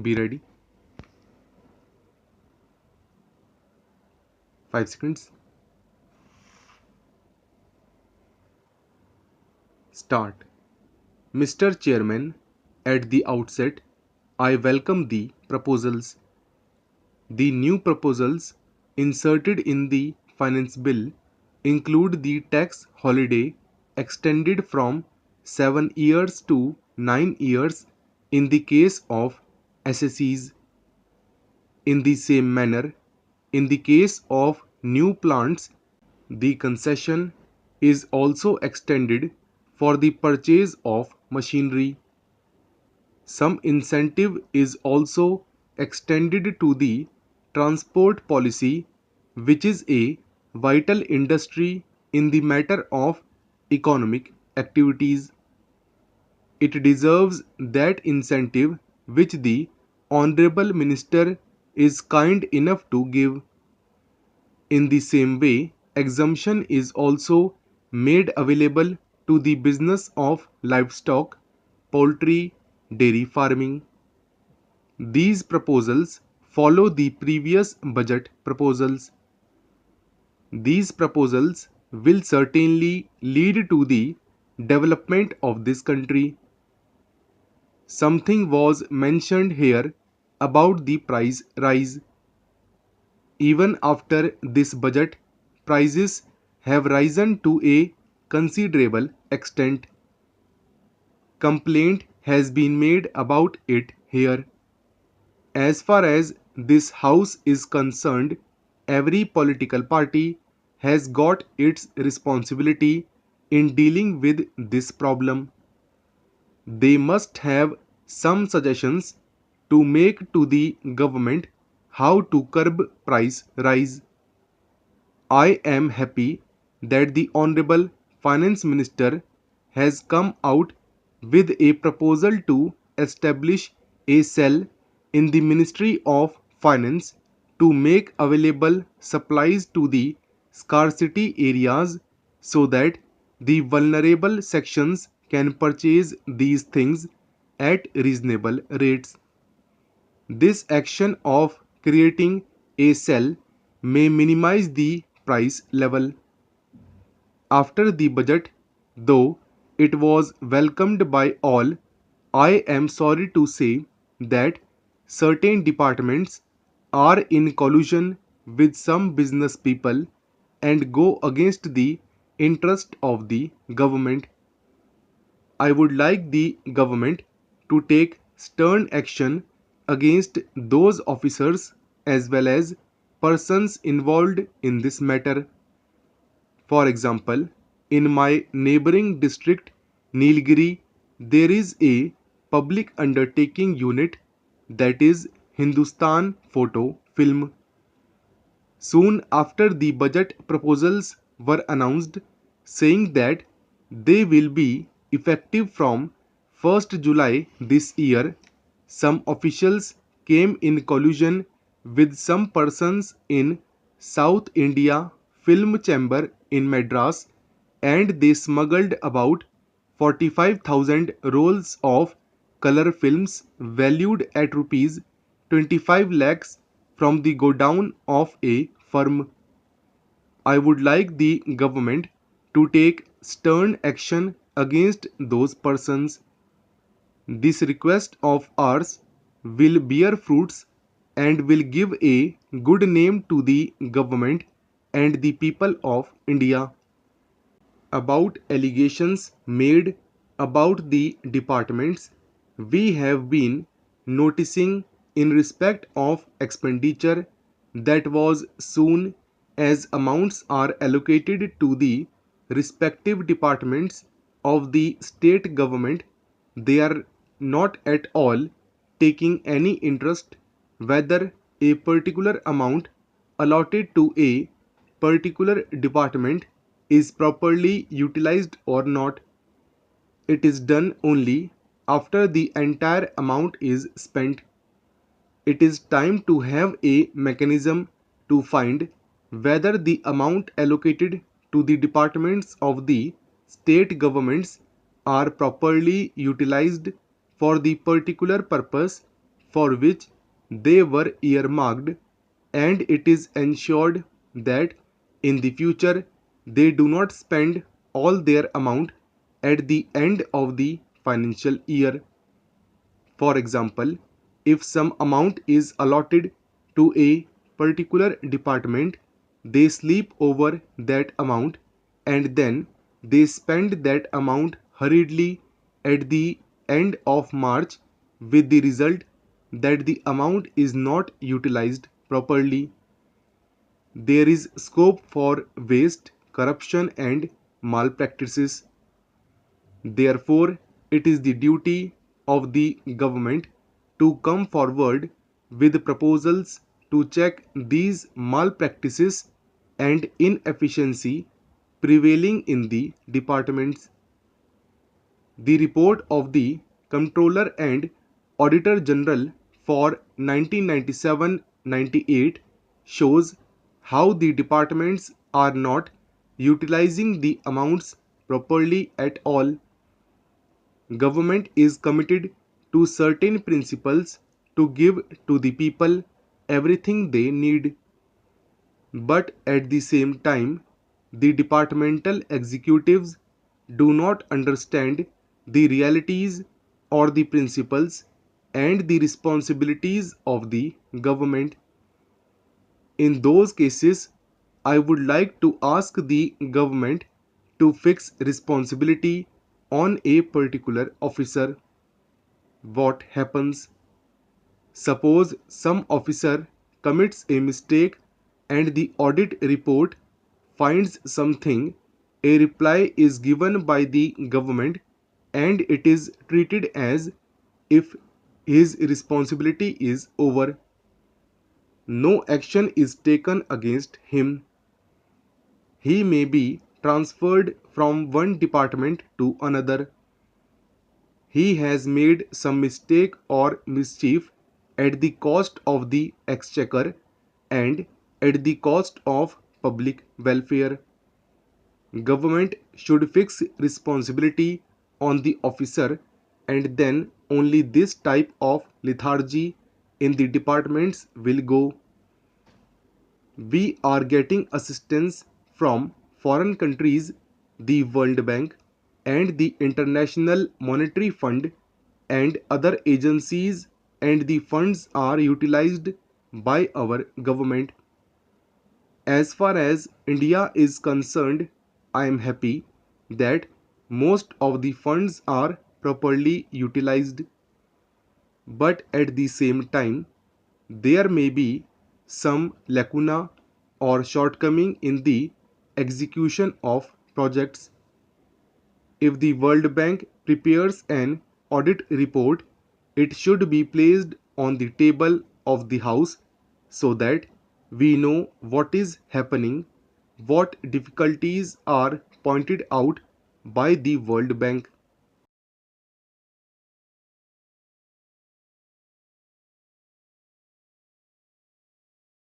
Be ready. 5 seconds. Start. Mr. Chairman, at the outset, I welcome the proposals. The new proposals inserted in the Finance Bill include the tax holiday extended from 7 years to 9 years in the case of SSEs. In the same manner, in the case of new plants, the concession is also extended for the purchase of machinery. Some incentive is also extended to the transport policy, which is a vital industry in the matter of economic activities. It deserves that incentive which the Honorable Minister is kind enough to give. In the same way, exemption is also made available to the business of livestock, poultry, dairy farming. These proposals follow the previous budget proposals. These proposals will certainly lead to the development of this country. Something was mentioned here about the price rise. Even after this budget, prices have risen to a considerable extent. Complaint has been made about it here. As far as this House is concerned, every political party has got its responsibility in dealing with this problem. They must have some suggestions to make to the government how to curb price rise. I am happy that the Honorable Finance Minister has come out with a proposal to establish a cell in the Ministry of Finance to make available supplies to the scarcity areas so that the vulnerable sections can purchase these things at reasonable rates. This action of creating a cell may minimize the price level. After the budget, though it was welcomed by all, I am sorry to say that certain departments are in collusion with some business people and go against the interest of the government. I would like the government to take stern action against those officers as well as persons involved in this matter. For example, in my neighboring district, Nilgiri, there is a public undertaking unit, that is Hindustan Photo Film. Soon after the budget proposals were announced, saying that they will be effective from 1st July this year, some officials came in collusion with some persons in South India Film Chamber in Madras, and they smuggled about 45,000 rolls of color films valued at rupees 25 lakhs from the godown of a firm. I would like the government to take stern action against those persons. This request of ours will bear fruits and will give a good name to the government and the people of India. About allegations made about the departments, we have been noticing in respect of expenditure that was soon as amounts are allocated to the respective departments of the state government, they are not at all taking any interest whether a particular amount allotted to a particular department is properly utilized or not. It is done only after the entire amount is spent. It is time to have a mechanism to find whether the amount allocated to the departments of the state governments are properly utilized for the particular purpose for which they were earmarked, and it is ensured that in the future they do not spend all their amount at the end of the financial year. For example, if some amount is allotted to a particular department, they sleep over that amount and then they spend that amount hurriedly at the end of March, with the result that the amount is not utilized properly. There is scope for waste, corruption, and malpractices. Therefore, it is the duty of the government to come forward with proposals to check these malpractices and inefficiency prevailing in the departments. The report of the Comptroller and Auditor General for 1997-98 shows how the departments are not utilizing the amounts properly at all. Government is committed to certain principles to give to the people everything they need, but at the same time, the departmental executives do not understand the realities or the principles and the responsibilities of the government. In those cases, I would like to ask the government to fix responsibility on a particular officer. What happens? Suppose some officer commits a mistake and the audit report finds something, a reply is given by the government and it is treated as if his responsibility is over. No action is taken against him. He may be transferred from one department to another. He has made some mistake or mischief at the cost of the exchequer and at the cost of public welfare. Government should fix responsibility on the officer, and then only this type of lethargy in the departments will go. We are getting assistance from foreign countries, the World Bank, and the International Monetary Fund, and other agencies, and the funds are utilized by our government. As far as India is concerned, I am happy that most of the funds are properly utilized, but at the same time, there may be some lacuna or shortcoming in the execution of projects. If the World Bank prepares an audit report, it should be placed on the table of the House so that we know what is happening, what difficulties are pointed out by the World Bank.